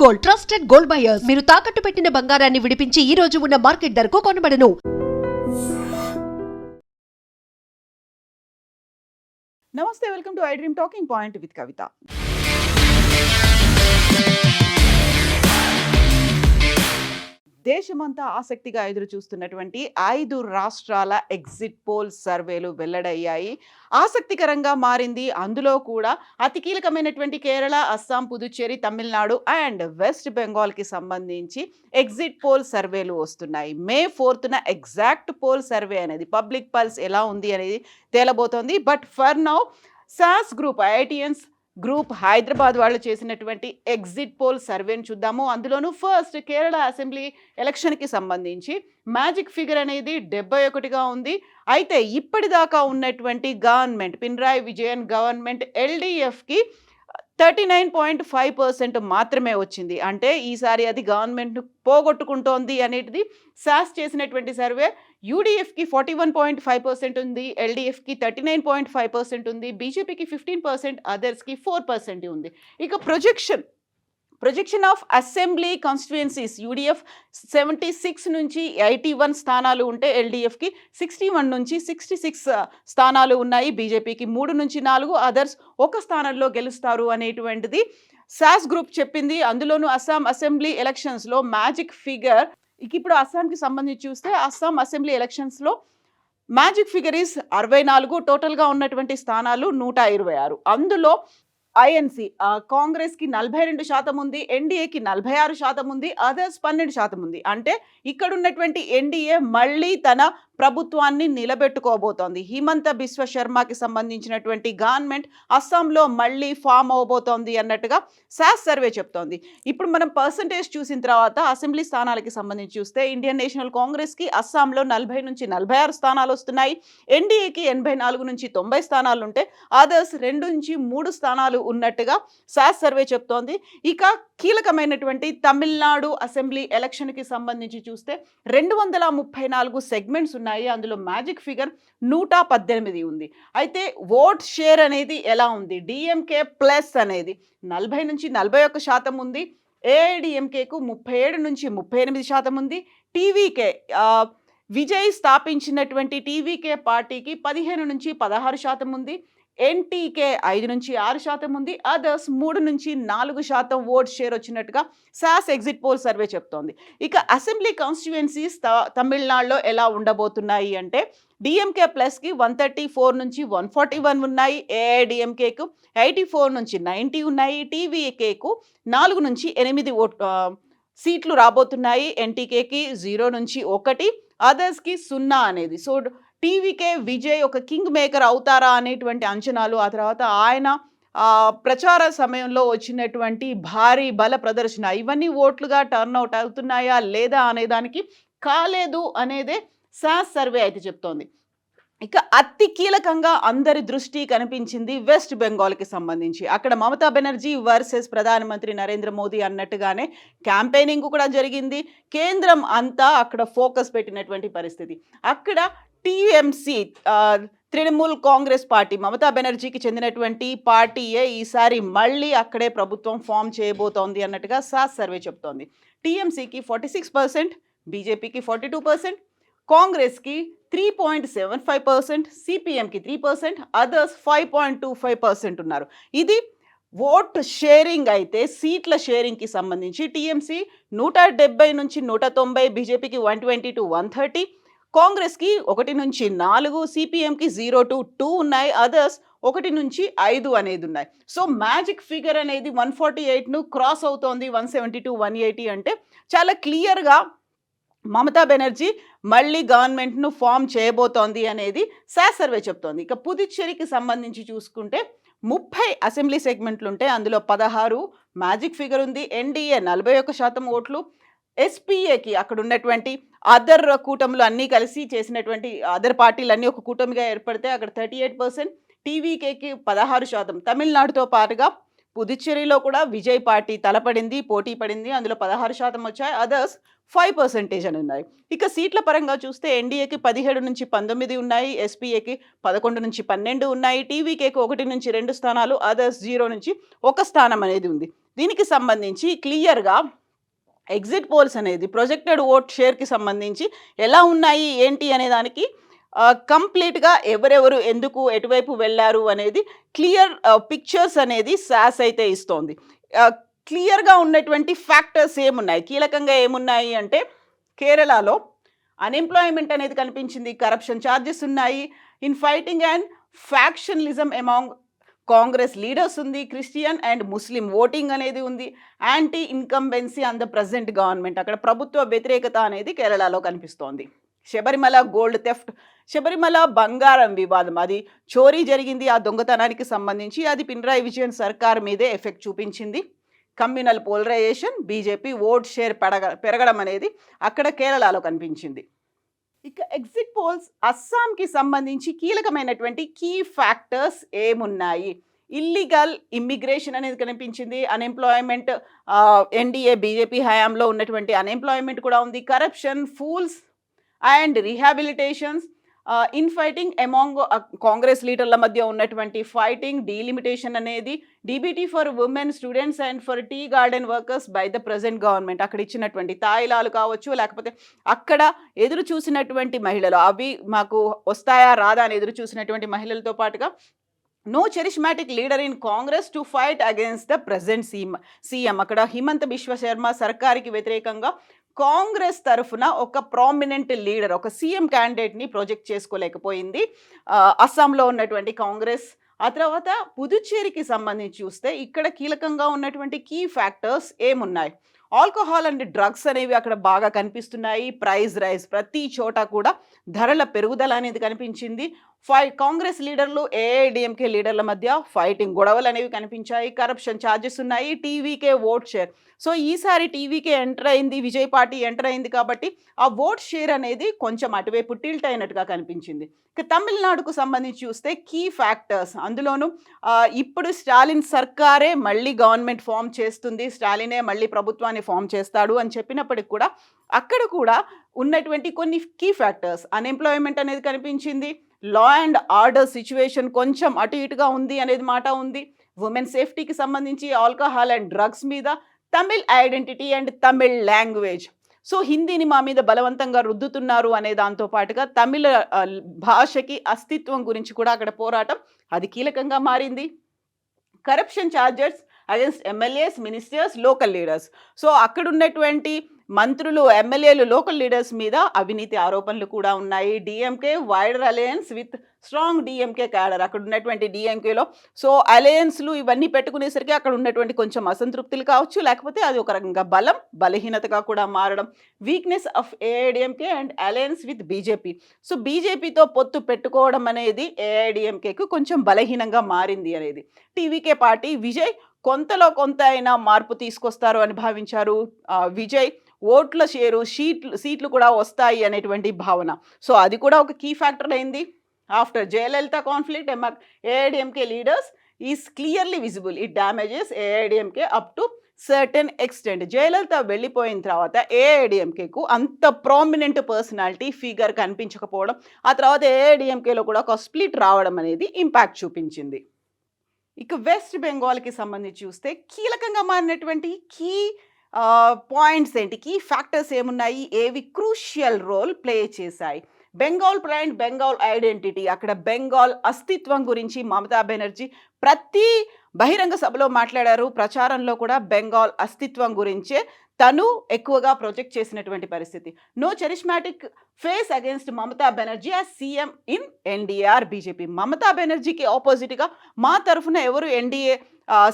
Gold, trusted gold buyers. మీరు తాకట్టు పెట్టిన బంగారాన్ని విడిపించి ఈ రోజు ఉన్న మార్కెట్ ధరకు కొనబడను. నమస్తే, welcome to I dream talking point with Kavitha. దేశమంతా ఆసక్తిగా ఎదురు చూస్తున్నటువంటి 5 రాష్ట్రాల ఎగ్జిట్ పోల్ సర్వేలు వెల్లడయ్యాయి. ఆసక్తికరంగా మారింది. అందులో కూడా అతి కీలకమైనటువంటి కేరళ, అస్సాం, పుదుచ్చేరి, తమిళనాడు అండ్ వెస్ట్ బెంగాల్కి సంబంధించి ఎగ్జిట్ పోల్ సర్వేలు వస్తున్నాయి. మే 4న ఎగ్జాక్ట్ పోల్ సర్వే అనేది, పబ్లిక్ పల్స్ ఎలా ఉంది అనేది తేలబోతోంది. But for now SAS group, IITians group Hyderabad వాళ్ళు చేసినటువంటి ఎగ్జిట్ పోల్ సర్వేని చూద్దాము. అందులోనూ ఫస్ట్ కేరళ అసెంబ్లీ ఎలక్షన్కి సంబంధించి మ్యాజిక్ ఫిగర్ అనేది 71గా ఉంది. అయితే ఇప్పటిదాకా ఉన్నటువంటి గవర్నమెంట్, పినరాయి విజయన్ గవర్నమెంట్ ఎల్డీఎఫ్కి 39.5% మాత్రమే వచ్చింది. అంటే ఈసారి అది గవర్నమెంట్ను పోగొట్టుకుంటోంది అనేది సాస్ చేసినటువంటి సర్వే. యూడీఎఫ్కి 41.5% ఉంది, ఎల్డీఎఫ్కి 39.5% ఉంది, బీజేపీకి 15%, అదర్స్కి 4% ఉంది. ఇక projection of assembly constituencies, UDF 76 నుంచి 81 స్థానాలు ఉంటే ఎల్డీఎఫ్కి 61 నుంచి 66 స్థానాలు ఉన్నాయి. బీజేపీకి 3 నుంచి 4, అదర్స్ 1 స్థానంలో గెలుస్తారు అనేటువంటిది సాస్ గ్రూప్ చెప్పింది. అందులోనూ అస్సాం అసెంబ్లీ ఎలక్షన్స్లో మ్యాజిక్ ఫిగర్, ఇప్పుడు అస్సాంకి సంబంధించి చూస్తే అస్సాం అసెంబ్లీ ఎలక్షన్స్లో మ్యాజిక్ ఫిగర్ ఈస్ 64. టోటల్గా ఉన్నటువంటి స్థానాలు 126. అందులో ఐఎన్సి కాంగ్రెస్కి 42% ఉంది, ఎన్డీఏకి 46% ఉంది, అదర్స్ 12% ఉంది. అంటే ఇక్కడ ఉన్నటువంటి ఎన్డీఏ మళ్ళీ తన ప్రభుత్వాన్ని నిలబెట్టుకోబోతోంది. హిమంత బిశ్వ శర్మకి సంబంధించినటువంటి గవర్నమెంట్ అస్సాంలో మళ్ళీ ఫామ్ అవబోతోంది అన్నట్టుగా సాస్ సర్వే చెప్తోంది. ఇప్పుడు మనం పర్సంటేజ్ చూసిన తర్వాత అసెంబ్లీ స్థానాలకి సంబంధించి చూస్తే ఇండియన్ నేషనల్ కాంగ్రెస్కి అస్సాంలో 40 నుంచి 46 స్థానాలు వస్తున్నాయి, ఎన్డీఏకి 84 నుంచి 90 స్థానాలు ఉంటే అదర్స్ 2 నుంచి 3 స్థానాలు ఉన్నట్టుగా సాస్ సర్వే చెప్తోంది. ఇక కీలకమైనటువంటి తమిళనాడు అసెంబ్లీ ఎలక్షన్కి సంబంధించి చూస్తే 234 సెగ్మెంట్స్ ఉన్నాయి. అందులో మ్యాజిక్ ఫిగర్ 118 ఉంది. అయితే ఓట్ షేర్ అనేది ఎలా ఉంది? డిఎంకే ప్లస్ అనేది 40 నుంచి 41% ఉంది, ఏఐడిఎంకేకు 37 నుంచి 38% ఉంది, టీవీకే విజయ్ స్థాపించినటువంటి టీవీకే పార్టీకి 15 నుంచి 16% ఉంది, ఎన్టీకే 5 నుంచి 6% ఉంది, అదర్స్ 3 నుంచి 4% ఓట్ షేర్ వచ్చినట్టుగా సాస్ ఎగ్జిట్ పోల్ సర్వే చెప్తోంది. ఇక అసెంబ్లీ కాన్స్టిట్యుయెన్సీస్ తమిళనాడులో ఎలా ఉండబోతున్నాయి అంటే డిఎంకే ప్లస్కి 134 నుంచి 141 ఉన్నాయి, ఏఐడిఎంకేకు 84 నుంచి 90 ఉన్నాయి, టీవీకేకు 4 నుంచి 8 సీట్లు రాబోతున్నాయి, ఎన్టీకేకి 0 నుంచి 1, అదర్స్కి 0 అనేది. సో టీవీకే విజయ్ ఒక కింగ్ మేకర్ అవుతారా అనేటువంటి అంచనాలు, ఆ తర్వాత ఆయన ప్రచార సమయంలో వచ్చినటువంటి భారీ బల ప్రదర్శన, ఇవన్నీ ఓట్లుగా టర్న్అవుట్ అవుతున్నాయా లేదా అనేదానికి కాలేదు అనేదే సాస్ సర్వే అయితే చెప్తోంది. ఇక అతి కీలకంగా అందరి దృష్టి కనిపించింది వెస్ట్ బెంగాల్కి సంబంధించి. అక్కడ మమతా బెనర్జీ వర్సెస్ ప్రధానమంత్రి నరేంద్ర మోదీ అన్నట్టుగానే క్యాంపెయినింగ్ కూడా జరిగింది. కేంద్రం అంతా అక్కడ ఫోకస్ పెట్టినటువంటి పరిస్థితి. అక్కడ టీఎంసీ, తృణమూల్ కాంగ్రెస్ పార్టీ, మమతా బెనర్జీకి చెందినటువంటి పార్టీయే ఈసారి మళ్ళీ అక్కడే ప్రభుత్వం ఫామ్ చేయబోతోంది అన్నట్టుగా సాస్ సర్వే చెప్తోంది. టీఎంసీకి 46%, బీజేపీకి 42%, కాంగ్రెస్కి 3.75%, సిపిఎంకి 3%, అదర్స్ 5.25% ఉన్నారు. ఇది ఓట్ షేరింగ్. అయితే సీట్ల షేరింగ్కి సంబంధించి టీఎంసీ 170 నుంచి 190, బీజేపీకి 120 to 130, కాంగ్రెస్కి 1 నుంచి 4, సిపిఎంకి 0 to 2 ఉన్నాయి, అదర్స్ 1 నుంచి 5 అనేది ఉన్నాయి. సో మ్యాజిక్ ఫిగర్ అనేది 148ను క్రాస్ అవుతోంది. 170 to 180 అంటే చాలా క్లియర్గా మమతా బెనర్జీ మళ్ళీ గవర్నమెంట్ను ఫామ్ చేయబోతోంది అనేది సాస్ సర్వే చెప్తోంది. ఇక పుదుచ్చేరికి సంబంధించి చూసుకుంటే 30 అసెంబ్లీ సెగ్మెంట్లు ఉంటే అందులో 16 మ్యాజిక్ ఫిగర్ ఉంది, ఎన్డీఏ 41% ఓట్లు, ఎస్పీఏకి అక్కడ ఉన్నటువంటి అదర్ కూటములు అన్నీ కలిసి చేసినటువంటి అదర్ పార్టీలు అన్నీ ఒక కూటమిగా ఏర్పడితే అక్కడ 38%, టీవీకేకి 16%. తమిళనాడుతో పాటుగా పుదుచ్చేరిలో కూడా విజయ్ పార్టీ తలపడింది, పోటీ పడింది, అందులో 16% వచ్చాయి, అదర్స్ 5% అని ఉన్నాయి. ఇక సీట్ల పరంగా చూస్తే ఎన్డీఏకి 17 నుంచి 19 ఉన్నాయి, ఎస్పీఏకి 11 నుంచి 12 ఉన్నాయి, టీవీకేకి 1 నుంచి 2 స్థానాలు, అదర్స్ 0 నుంచి 1 స్థానం అనేది ఉంది. దీనికి సంబంధించి క్లియర్గా ఎగ్జిట్ పోల్స్ అనేది ప్రొజెక్టెడ్ ఓట్ షేర్కి సంబంధించి ఎలా ఉన్నాయి ఏంటి అనే దానికి కంప్లీట్గా ఎవరెవరు ఎందుకు ఎటువైపు వెళ్ళారు అనేది క్లియర్ పిక్చర్స్ అనేది సాస్ అయితే ఇస్తోంది. క్లియర్గా ఉన్నటువంటి ఫ్యాక్టర్స్ ఏమున్నాయి, కీలకంగా ఏమున్నాయి అంటే కేరళలో అన్ఎంప్లాయ్మెంట్ అనేది కనిపించింది, కరప్షన్ ఛార్జెస్ ఉన్నాయి, infighting and factionalism among Congress leaders ఉంది, క్రిస్టియన్ అండ్ ముస్లిం ఓటింగ్ అనేది ఉంది, anti incumbency on the present government, అక్కడ ప్రభుత్వ వ్యతిరేకత అనేది కేరళలో కనిపిస్తోంది. శబరిమల గోల్డ్ థెఫ్ట్, శబరిమల బంగారం వివాదం, అది చోరీ జరిగింది, ఆ దొంగతనానికి సంబంధించి అది పినరాయి విజయన్ సర్కార్ మీదే ఎఫెక్ట్ చూపించింది. Communal polarization, BJP vote share పెరగడం అనేది అక్కడ కేరళలో కనిపించింది. ఇక ఎగ్జిట్ పోల్స్ అస్సాంకి సంబంధించి కీలకమైనటువంటి కీ ఫ్యాక్టర్స్ ఏమున్నాయి, ఇల్లీగల్ ఇమ్మిగ్రేషన్ అనేది కనిపించింది, అన్ఎంప్లాయ్మెంట్ ఎన్డీఏ బీజేపీ హయాంలో ఉన్నటువంటి అన్ఎంప్లాయ్మెంట్ కూడా ఉంది, corruption, floods and rehabilitations, infighting among Congress లీడర్ల మధ్య ఉన్నటువంటి ఫైటింగ్, డీలిమిటేషన్ అనేది, DBT for women students and for tea garden workers by the present government, అక్కడ ఇచ్చినటువంటి తాయిలాలు కావచ్చు, లేకపోతే అక్కడ ఎదురు చూసినటువంటి మహిళలు అవి మాకు వస్తాయా రాదా అని ఎదురు చూసినటువంటి మహిళలతో పాటుగా no charismatic leader in Congress to fight against the present CM, అక్కడ హిమంత బిశ్వ శర్మ సర్కార్కి వ్యతిరేకంగా కాంగ్రెస్ తరఫున ఒక ప్రామినెంట్ లీడర్, ఒక సీఎం క్యాండిడేట్ని ప్రొజెక్ట్ చేసుకోలేకపోయింది అస్సాంలో ఉన్నటువంటి కాంగ్రెస్. ఆ తర్వాత పుదుచ్చేరికి సంబంధించి చూస్తే ఇక్కడ కీలకంగా ఉన్నటువంటి కీ ఫ్యాక్టర్స్ ఏమున్నాయి, ఆల్కహాల్ అండ్ డ్రగ్స్ అనేవి అక్కడ బాగా కనిపిస్తున్నాయి, ప్రైస్ రైజ్, ప్రతి చోట కూడా ధరల పెరుగుదల అనేది కనిపించింది, కాంగ్రెస్ లీడర్లు ఏఐడిఎంకే లీడర్ల మధ్య ఫైటింగ్, గొడవలు అనేవి కనిపించాయి, కరప్షన్ ఛార్జెస్ ఉన్నాయి, టీవీకే ఓట్ షేర్. సో ఈసారి టీవీకే ఎంటర్ అయింది, విజయ్ పార్టీ ఎంటర్ అయింది కాబట్టి ఆ ఓట్ షేర్ అనేది కొంచెం అటువైపు టిల్ట్ అయినట్టుగా కనిపించింది. ఇక తమిళనాడుకు సంబంధించి చూస్తే కీ ఫ్యాక్టర్స్, అందులోనూ ఇప్పుడు స్టాలిన్ సర్కారే మళ్ళీ గవర్నమెంట్ ఫామ్ చేస్తుంది, స్టాలినే మళ్ళీ ప్రభుత్వాన్ని ఫామ్ చేస్తాడు అని చెప్పినప్పటికి కూడా అక్కడ కూడా ఉన్నటువంటి కొన్ని కీ ఫ్యాక్టర్స్, అన్ఎంప్లాయ్మెంట్ అనేది కనిపించింది, లా అండ్ ఆర్డర్ సిచ్యువేషన్ కొంచెం అటు ఇటుగా ఉంది అనేది మాట ఉంది, ఉమెన్ సేఫ్టీకి సంబంధించి ఆల్కహాల్ అండ్ డ్రగ్స్ మీద, Tamil identity and Tamil language, so హిందీని మా మీద బలవంతంగా రుద్దుతున్నారు అనే దాంతో పాటుగా తమిళ భాషకి అస్తిత్వం గురించి కూడా అక్కడ పోరాటం అది కీలకంగా మారింది, corruption charges against MLAs, ministers, local leaders, so అక్కడ ఉన్నటువంటి మంత్రులు, ఎమ్మెల్యేలు, లోకల్ లీడర్స్ మీద అవినీతి ఆరోపణలు కూడా ఉన్నాయి, DMK wider alliance with strong DMK cadre, అక్కడ ఉన్నటువంటి డిఎంకేలో సో అలయన్స్లు ఇవన్నీ పెట్టుకునేసరికి అక్కడ ఉన్నటువంటి కొంచెం అసంతృప్తులు కావచ్చు, లేకపోతే అది ఒక రకంగా బలం బలహీనతగా కూడా మారడం, weakness of AIADMK and alliance with BJP, so బీజేపీతో పొత్తు పెట్టుకోవడం అనేది ఏఐడిఎంకేకు కొంచెం బలహీనంగా మారింది అనేది. టీవీకే పార్టీ విజయ్ కొంతలో కొంత అయినా మార్పు తీసుకొస్తారు అని భావించారు, విజయ్ ఓట్ల షేరు, సీట్లు కూడా వస్తాయి అనేటువంటి భావన, సో అది కూడా ఒక కీ ఫ్యాక్టర్ అయింది. After Jayalalithaa conflict among AIADMK leaders is clearly visible, it damages AIADMK up to certain extent, Jayalalithaa వెళ్ళిపోయిన తర్వాత ఏఐడిఎంకేకు అంత ప్రామినెంట్ పర్సనాలిటీ ఫిగర్ కనిపించకపోవడం, ఆ తర్వాత ఏఐడిఎంకేలో కూడా ఒక స్ప్లిట్ రావడం అనేది ఇంపాక్ట్ చూపించింది. ఇక వెస్ట్ బెంగాల్కి సంబంధించి చూస్తే కీలకంగా మారినటువంటి కీ పాయింట్స్ ఏంటి, కీ ఫ్యాక్టర్స్ ఏమున్నాయి, ఏవి క్రూషియల్ రోల్ ప్లే చేశాయి, బెంగాల్ ప్రైడ్, బెంగాల్ ఐడెంటిటీ, అక్కడ బెంగాల్ అస్తిత్వం గురించి మమతా బెనర్జీ ప్రతి బహిరంగ సభలో మాట్లాడారు, ప్రచారంలో కూడా బెంగాల్ అస్తిత్వం గురించే తను ఎక్కువగా ప్రొజెక్ట్ చేసినటువంటి పరిస్థితి. No charismatic face against Mamata Banerjee as CM in NDA BJP, Mamata బెనర్జీకి ఆపోజిట్గా మా తరఫున ఎవరు ఎన్డీఏ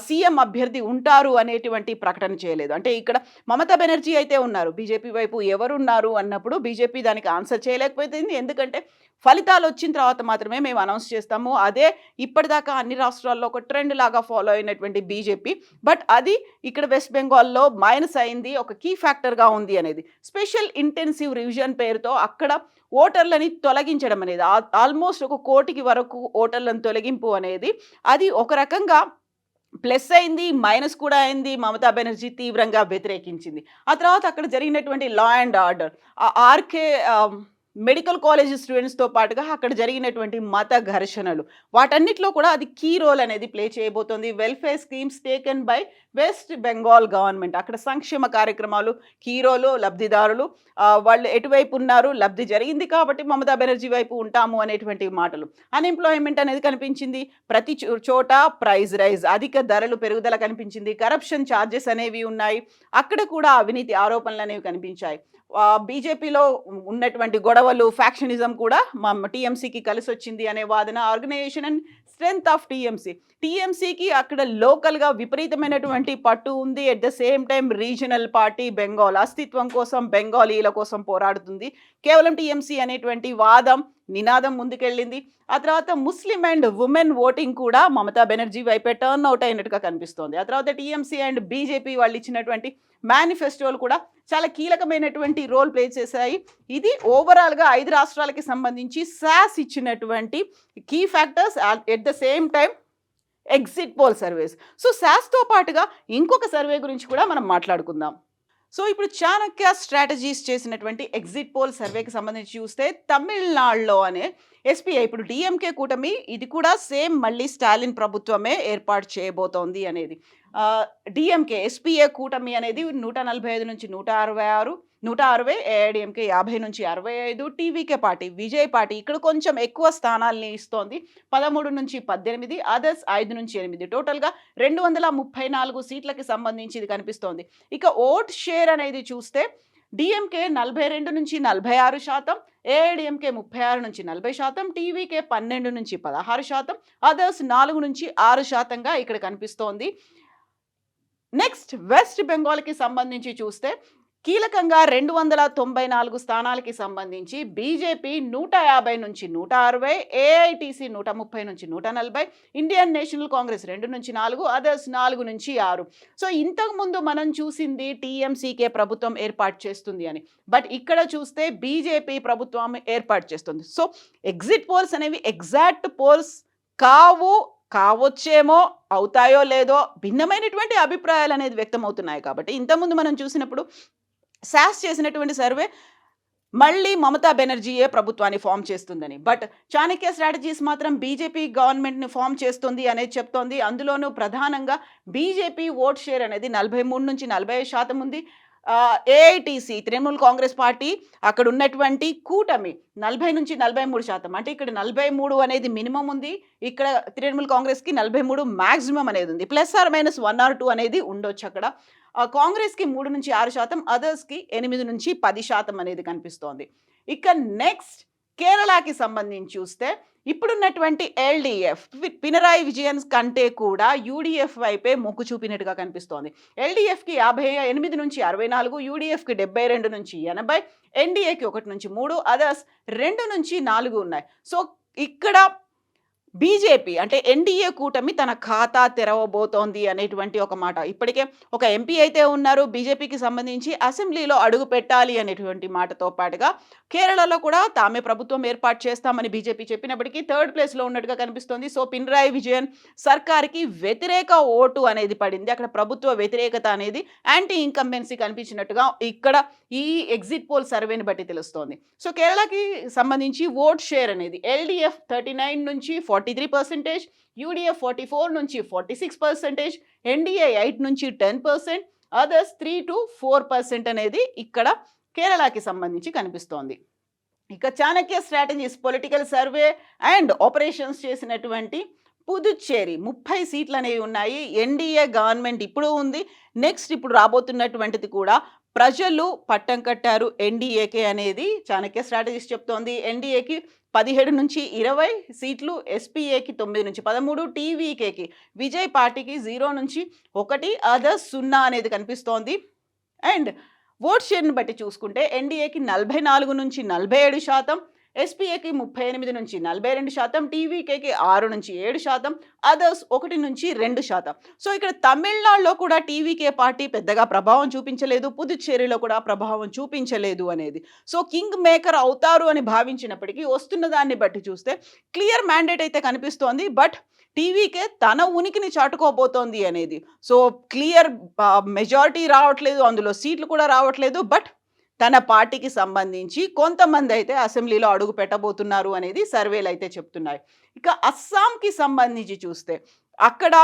సీఎం అభ్యర్థి ఉంటారు అనేటువంటి ప్రకటన చేయలేదు. అంటే ఇక్కడ మమతా బెనర్జీ అయితే ఉన్నారు, బీజేపీ వైపు ఎవరున్నారు అన్నప్పుడు బీజేపీ దానికి ఆన్సర్ చేయలేకపోయింది, ఎందుకంటే ఫలితాలు వచ్చిన తర్వాత మాత్రమే మేము అనౌన్స్ చేస్తాము, అదే ఇప్పటిదాకా అన్ని రాష్ట్రాల్లో ఒక ట్రెండ్ లాగా ఫాలో అయినటువంటి బీజేపీ, బట్ అది ఇక్కడ వెస్ట్ బెంగాల్లో మైనస్ అయింది, ఒక కీ ఫ్యాక్టర్గా ఉంది అనేది. స్పెషల్ ఇంటెన్సివ్ రివిజన్ పేరుతో అక్కడ ఓటర్లని తొలగించడం అనేది, ఆల్మోస్ట్ 1 కోటికి వరకు ఓటర్లను తొలగింపు అనేది అది ఒక రకంగా ప్లస్ అయింది, మైనస్ కూడా అయింది, మమతా బెనర్జీ తీవ్రంగా వ్యతిరేకించింది. ఆ తర్వాత అక్కడ జరిగినటువంటి law and order, RK medical college స్టూడెంట్స్తో పాటుగా అక్కడ జరిగినటువంటి మత ఘర్షణలు వాటన్నిటిలో కూడా అది కీ రోల్ అనేది ప్లే చేయబోతోంది. Welfare schemes taken by West Bengal government, అక్కడ సంక్షేమ కార్యక్రమాలు కీ రోలు, లబ్ధిదారులు వాళ్ళు ఎటువైపు ఉన్నారు, లబ్ధి జరిగింది కాబట్టి మమతా బెనర్జీ వైపు ఉంటాము అనేటువంటి మాటలు. అన్ఎంప్లాయ్మెంట్ అనేది కనిపించింది, ప్రతి చోట ప్రైస్ రైజ్, అధిక ధరలు పెరుగుదల కనిపించింది, కరప్షన్ ఛార్జెస్ అనేవి ఉన్నాయి, అక్కడ కూడా అవినీతి ఆరోపణలు అనేవి కనిపించాయి. బీజేపీలో ఉన్నటువంటి గొడవలు, ఫ్యాక్షనిజం కూడా మా టీఎంసీకి కలిసి వచ్చింది అనే వాదన. ఆర్గనైజేషన్ అండ్ స్ట్రెంగ్త్ ఆఫ్ టీఎంసీకి అక్కడ లోకల్గా విపరీతమైనటువంటి పట్టు ఉంది. At the same time regional party Bengal అస్తిత్వం కోసం, బెంగాలీల కోసం పోరాడుతుంది. కేవలం టీఎంసీ అనేటువంటి వాదం, నినాదం ముందుకెళ్ళింది. ఆ తర్వాత ముస్లిం అండ్ ఉమెన్ ఓటింగ్ కూడా మమతా బెనర్జీ వైపే టర్న్ అవుట్ అయినట్టుగా కనిపిస్తోంది. ఆ తర్వాత టీఎంసీ అండ్ బీజేపీ వాళ్ళు ఇచ్చినటువంటి మేనిఫెస్టోలు కూడా చాలా కీలకమైనటువంటి రోల్ ప్లే చేశాయి. ఇది ఓవరాల్గా 5 రాష్ట్రాలకి సంబంధించి సాస్ ఇచ్చినటువంటి key factors. At the same time exit poll surveys. So సాస్తో పాటుగా ఇంకొక సర్వే గురించి కూడా మనం మాట్లాడుకుందాం. సో ఇప్పుడు చాణక్య స్ట్రాటజీస్ చేసినటువంటి ఎగ్జిట్ పోల్ సర్వేకి సంబంధించి చూస్తే తమిళనాడులో అనే ఎస్పీఐ, ఇప్పుడు డిఎంకే కూటమి, ఇది కూడా సేమ్ మళ్ళీ స్టాలిన్ ప్రభుత్వమే ఏర్పాటు చేయబోతోంది అనేది. డిఎంకే ఎస్పీఏ కూటమి అనేది 145 నుంచి 166, 160, ఏఐడిఎంకే 50 నుంచి 65, టీవీకే పార్టీ, విజయ్ పార్టీ ఇక్కడ కొంచెం ఎక్కువ స్థానాల్ని ఇస్తోంది, 13 నుంచి 18, అదర్స్ 5 నుంచి 8, టోటల్గా 234 సీట్లకి సంబంధించి ఇది కనిపిస్తోంది. ఇక ఓట్ షేర్ అనేది చూస్తే డిఎంకే 42 నుంచి 46%, ఏఐడిఎంకే 36 నుంచి 40%, టీవీకే 12 నుంచి 16%, అదర్స్ 4 నుంచి 6%గా ఇక్కడ కనిపిస్తోంది. నెక్స్ట్ వెస్ట్ బెంగాల్కి సంబంధించి చూస్తే కీలకంగా 294 స్థానాలకి సంబంధించి బీజేపీ 150 నుంచి 160, ఏఐటీసీ 130 నుంచి 140, ఇండియన్ నేషనల్ కాంగ్రెస్ 2 నుంచి 4, అదర్స్ 4 నుంచి 6. సో ఇంతకుముందు మనం చూసింది టీఎంసీకే ప్రభుత్వం ఏర్పాటు చేస్తుంది అని, బట్ ఇక్కడ చూస్తే బీజేపీ ప్రభుత్వం ఏర్పాటు చేస్తుంది. సో ఎగ్జిట్ పోల్స్ అనేవి ఎగ్జాక్ట్ పోల్స్ కావచ్చేమో, అవుతాయో లేదో భిన్నమైనటువంటి అభిప్రాయాలు అనేది వ్యక్తం అవుతున్నాయి. కాబట్టి ఇంతకుముందు మనం చూసినప్పుడు సాస్ చేసినటువంటి సర్వే మళ్ళీ మమతా బెనర్జీయే ప్రభుత్వాన్ని ఫామ్ చేస్తుందని, బట్ చాణక్య స్ట్రాటజీస్ మాత్రం బీజేపీ గవర్నమెంట్ని ఫామ్ చేస్తుంది అనేది చెప్తోంది. అందులోనూ ప్రధానంగా బీజేపీ ఓట్ షేర్ అనేది 43 నుంచి 45% ఉంది. ఏఐటీసీ తృణమూల్ కాంగ్రెస్ పార్టీ అక్కడ ఉన్నటువంటి కూటమి 40 నుంచి 43%, అంటే ఇక్కడ 43 అనేది మినిమం ఉంది, ఇక్కడ తృణమూల్ కాంగ్రెస్కి 43 మ్యాక్సిమం అనేది ఉంది. ప్లస్ ఆర్ మైనస్ 1 or 2 అనేది ఉండొచ్చు అక్కడ. కాంగ్రెస్కి 3 నుంచి 6%, అదర్స్కి 8 నుంచి 10% అనేది కనిపిస్తోంది. ఇక నెక్స్ట్ కేరళకి సంబంధించి చూస్తే ఇప్పుడున్నటువంటి ఎల్డీఎఫ్ పినరాయి విజయన్ కంటే కూడా యూడీఎఫ్ వైపే మొగ్గు చూపినట్టుగా కనిపిస్తోంది. ఎల్డీఎఫ్కి 58 నుంచి 64, యూడీఎఫ్కి 72 నుంచి 80, ఎన్డీఏకి 1 నుంచి 3, అదర్స్ 2 నుంచి 4 ఉన్నాయి. సో ఇక్కడ బీజేపీ అంటే ఎన్డీఏ కూటమి తన ఖాతా తెరవబోతోంది అనేటువంటి ఒక మాట. ఇప్పటికే ఒక ఎంపీ అయితే ఉన్నారు బీజేపీకి సంబంధించి, అసెంబ్లీలో అడుగు పెట్టాలి అనేటువంటి మాటతో పాటుగా కేరళలో కూడా తామే ప్రభుత్వం ఏర్పాటు చేస్తామని బీజేపీ చెప్పినప్పటికీ 3rd ప్లేస్లో ఉన్నట్టుగా కనిపిస్తోంది. సో పినరాయి విజయన్ సర్కార్కి వ్యతిరేక ఓటు అనేది పడింది, అక్కడ ప్రభుత్వ వ్యతిరేకత అనేది యాంటీ ఇన్కంబెన్సీ కనిపించినట్టుగా ఇక్కడ ఈ ఎగ్జిట్ పోల్ సర్వేని బట్టి తెలుస్తోంది. సో కేరళకి సంబంధించి ఓట్ షేర్ అనేది ఎల్డీఎఫ్ 39 నుంచి 43%, యూడీఎఫ్ 44 నుంచి 46%, ఎన్డీఏ 8 నుంచి 10%, అదర్స్ 3 to 4% అనేది ఇక్కడ కేరళకి సంబంధించి కనిపిస్తోంది. ఇక Chanakya strategies political survey and operations చేసినటువంటి పుదుచ్చేరి 30 సీట్లు అనేవి ఉన్నాయి. ఎన్డీఏ గవర్నమెంట్ ఇప్పుడు ఉంది, నెక్స్ట్ ఇప్పుడు రాబోతున్నటువంటిది కూడా ప్రజలు పట్టం కట్టారు ఎన్డీఏకే అనేది చాణక్య స్ట్రాటజీస్ చెప్తోంది. ఎన్డీఏకి 17 నుంచి 20 సీట్లు, ఎస్పీఏకి 9 నుంచి 13, టీవీకేకి విజయ్ పార్టీకి 0 నుంచి 1, అదర్స్ 0 అనేది కనిపిస్తోంది. అండ్ ఓట్ షేర్ని బట్టి చూసుకుంటే ఎన్డీఏకి 44 నుంచి 47%, ఎస్పీఏకి 38 నుంచి 42%, టీవీకేకి 6 నుంచి 7%, అదర్స్ 1 నుంచి 2%. సో ఇక్కడ తమిళనాడులో కూడా టీవీకే పార్టీ పెద్దగా ప్రభావం చూపించలేదు, పుదుచ్చేరిలో కూడా ప్రభావం చూపించలేదు అనేది. సో కింగ్ మేకర్ అవుతారు అని భావించినప్పటికీ వస్తున్న దాన్ని బట్టి చూస్తే క్లియర్ మ్యాండేట్ అయితే కనిపిస్తోంది, బట్ టీవీకే తన ఉనికిని చాటుకోబోతోంది అనేది. సో క్లియర్ మెజారిటీ రావట్లేదు, అందులో సీట్లు కూడా రావట్లేదు, బట్ తన పార్టీకి సంబంధించి కొంతమంది అయితే అసెంబ్లీలో అడుగు పెట్టబోతున్నారు అనేది సర్వేలు అయితే చెప్తున్నాయి. ఇక అస్సాంకి సంబంధించి చూస్తే అక్కడ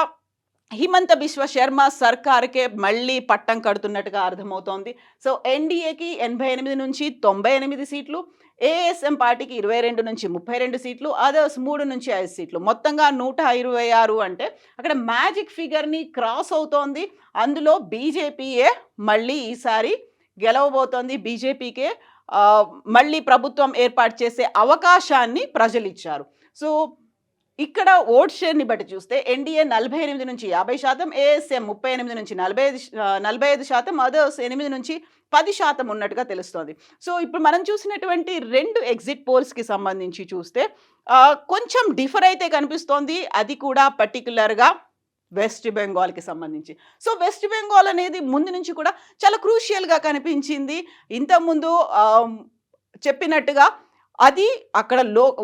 హిమంత బిశ్వ శర్మ సర్కార్కే మళ్ళీ పట్టం కడుతున్నట్టుగా అర్థమవుతోంది. సో ఎన్డీఏకి 88 నుంచి 98 సీట్లు, ఏఎస్ఎం పార్టీకి 22 నుంచి 32 సీట్లు, అదర్స్ 3 నుంచి 5 సీట్లు, మొత్తంగా 126. అంటే అక్కడ మ్యాజిక్ ఫిగర్ని క్రాస్ అవుతోంది. అందులో బీజేపీయే మళ్ళీ ఈసారి గెలవబోతోంది. బీజేపీకే మళ్ళీ ప్రభుత్వం ఏర్పాటు చేసే అవకాశాన్ని ప్రజలు ఇచ్చారు. సో ఇక్కడ ఓట్ షేర్ని బట్టి చూస్తే ఎన్డీఏ 48 నుంచి 50%, ఏఎస్ఎం 38 నుంచి 45%, అదర్స్ 8 నుంచి 10% ఉన్నట్టుగా తెలుస్తోంది. సో ఇప్పుడు మనం చూసినటువంటి 2 ఎగ్జిట్ పోల్స్కి సంబంధించి చూస్తే కొంచెం డిఫర్ అయితే కనిపిస్తోంది. అది కూడా పర్టికులర్గా వెస్ట్ బెంగాల్కి సంబంధించి. సో వెస్ట్ బెంగాల్ అనేది ముందు నుంచి కూడా చాలా క్రూషియల్గా కనిపించింది. ఇంతకుముందు చెప్పినట్టుగా అది అక్కడ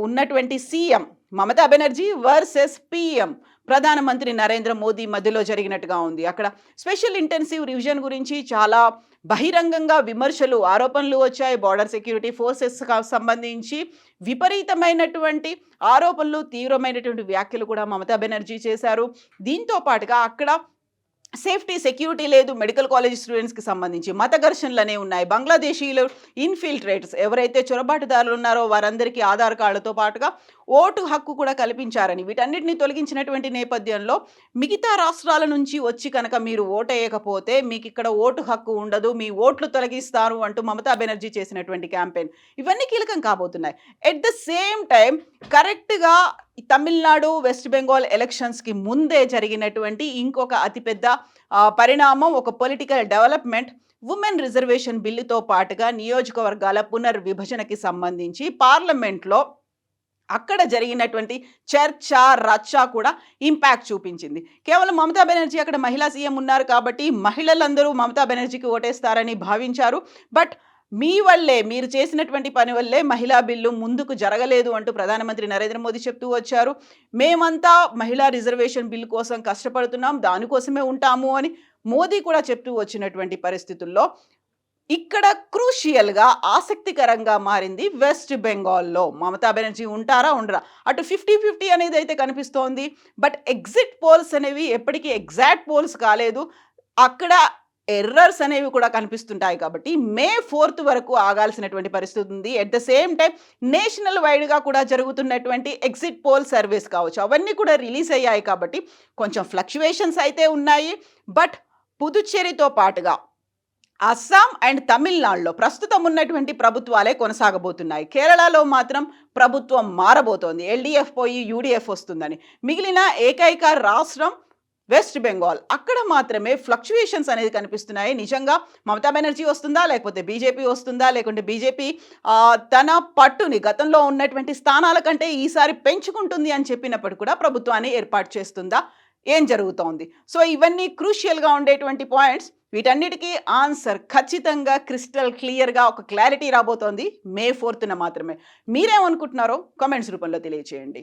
ఉన్నటువంటి CM Mamata Banerjee versus PM ప్రధానమంత్రి నరేంద్ర మోదీ మధ్యలో జరిగినట్టుగా ఉంది. అక్కడ స్పెషల్ ఇంటెన్సివ్ రివిజన్ గురించి చాలా బహిరంగంగా విమర్శలు, ఆరోపణలు వచ్చాయి. బార్డర్ సెక్యూరిటీ ఫోర్సెస్ సంబంధించి విపరీతమైనటువంటి ఆరోపణలు, తీవ్రమైనటువంటి వ్యాఖ్యలు కూడా మమతా బెనర్జీ చేశారు. దీంతో పాటుగా అక్కడ సేఫ్టీ, సెక్యూరిటీ లేదు. మెడికల్ కాలేజ్ స్టూడెంట్స్కి సంబంధించి మత ఘర్షణలు అనేవి ఉన్నాయి. బంగ్లాదేశీయులు ఇన్ఫిల్ట్రేటర్స్ ఎవరైతే చొరబాటుదారులు ఉన్నారో వారందరికీ ఆధార్ కార్డులతో పాటుగా ఓటు హక్కు కూడా కల్పించారని, వీటన్నిటిని తొలగించినటువంటి నేపథ్యంలో మిగతా రాష్ట్రాల నుంచి వచ్చి కనుక మీరు ఓటేయకపోతే మీకు ఇక్కడ ఓటు హక్కు ఉండదు, మీ ఓట్లు తొలగిస్తారు అంటూ మమతా బెనర్జీ చేసినటువంటి క్యాంపెయిన్ ఇవన్నీ కీలకం కాబోతున్నాయి. ఎట్ ద సేమ్ టైం కరెక్ట్గా తమిళనాడు, వెస్ట్ బెంగాల్ ఎలక్షన్స్కి ముందే జరిగినటువంటి ఇంకొక అతిపెద్ద పరిణామం, ఒక పొలిటికల్ డెవలప్మెంట్, ఉమెన్ రిజర్వేషన్ బిల్లుతో పాటుగా నియోజకవర్గాల పునర్విభజనకి సంబంధించి పార్లమెంట్లో అక్కడ జరిగినటువంటి చర్చ, రచ్చ కూడా ఇంపాక్ట్ చూపించింది. కేవలం మమతా బెనర్జీ అక్కడ మహిళా సీఎం ఉన్నారు కాబట్టి మహిళలందరూ మమతా బెనర్జీకి ఓటేస్తారని భావించారు. బట్ మీ వల్లే, మీరు చేసినటువంటి పని వల్లే మహిళా బిల్లు ముందుకు జరగలేదు అంటూ ప్రధానమంత్రి నరేంద్ర మోదీ చెప్తూ వచ్చారు. మేమంతా మహిళా రిజర్వేషన్ బిల్లు కోసం కష్టపడుతున్నాం, దానికోసమే ఉంటాము అని మోదీ కూడా చెప్తూ వచ్చినటువంటి పరిస్థితుల్లో ఇక్కడ క్రూషియల్గా ఆసక్తికరంగా మారింది వెస్ట్ బెంగాల్లో. మమతా బెనర్జీ ఉంటారా ఉండరా, అటు 50-50 అనేది అయితే కనిపిస్తోంది. బట్ ఎగ్జిట్ పోల్స్ అనేవి ఎప్పటికీ ఎగ్జాక్ట్ పోల్స్ కాలేదు. అక్కడ ఎర్రర్స్ అనేవి కూడా కనిపిస్తుంటాయి కాబట్టి మే 4th వరకు ఆగాల్సినటువంటి పరిస్థితి ఉంది. At the same time national వైడ్గా కూడా జరుగుతున్నటువంటి ఎగ్జిట్ పోల్ సర్వేస్ కావచ్చు, అవన్నీ కూడా రిలీజ్ అయ్యాయి కాబట్టి కొంచెం ఫ్లక్చువేషన్స్ అయితే ఉన్నాయి. బట్ పుదుచ్చేరితో పాటుగా అస్సాం అండ్ తమిళనాడులో ప్రస్తుతం ఉన్నటువంటి ప్రభుత్వాలే కొనసాగబోతున్నాయి. కేరళలో మాత్రం ప్రభుత్వం మారబోతోంది, ఎల్డీఎఫ్ పోయి యూడీఎఫ్ వస్తుందని. మిగిలిన ఏకైక రాష్ట్రం వెస్ట్ బెంగాల్, అక్కడ మాత్రమే ఫ్లక్చుయేషన్స్ అనేది కనిపిస్తున్నాయి. నిజంగా మమతా బెనర్జీ వస్తుందా, లేకపోతే బీజేపీ వస్తుందా, లేకుంటే బీజేపీ తన పట్టుని గతంలో ఉన్నటువంటి స్థానాల కంటే ఈసారి పెంచుకుంటుంది అని చెప్పినప్పుడు కూడా ప్రభుత్వాన్ని ఏర్పాటు చేస్తుందా, ఏం జరుగుతోంది? సో ఇవన్నీ క్రూషియల్గా ఉండేటువంటి పాయింట్స్. వీటన్నిటికీ ఆన్సర్ ఖచ్చితంగా క్రిస్టల్ క్లియర్గా ఒక క్లారిటీ రాబోతోంది మే 4th మాత్రమే. మీరేమనుకుంటున్నారో కామెంట్స్ రూపంలో తెలియచేయండి.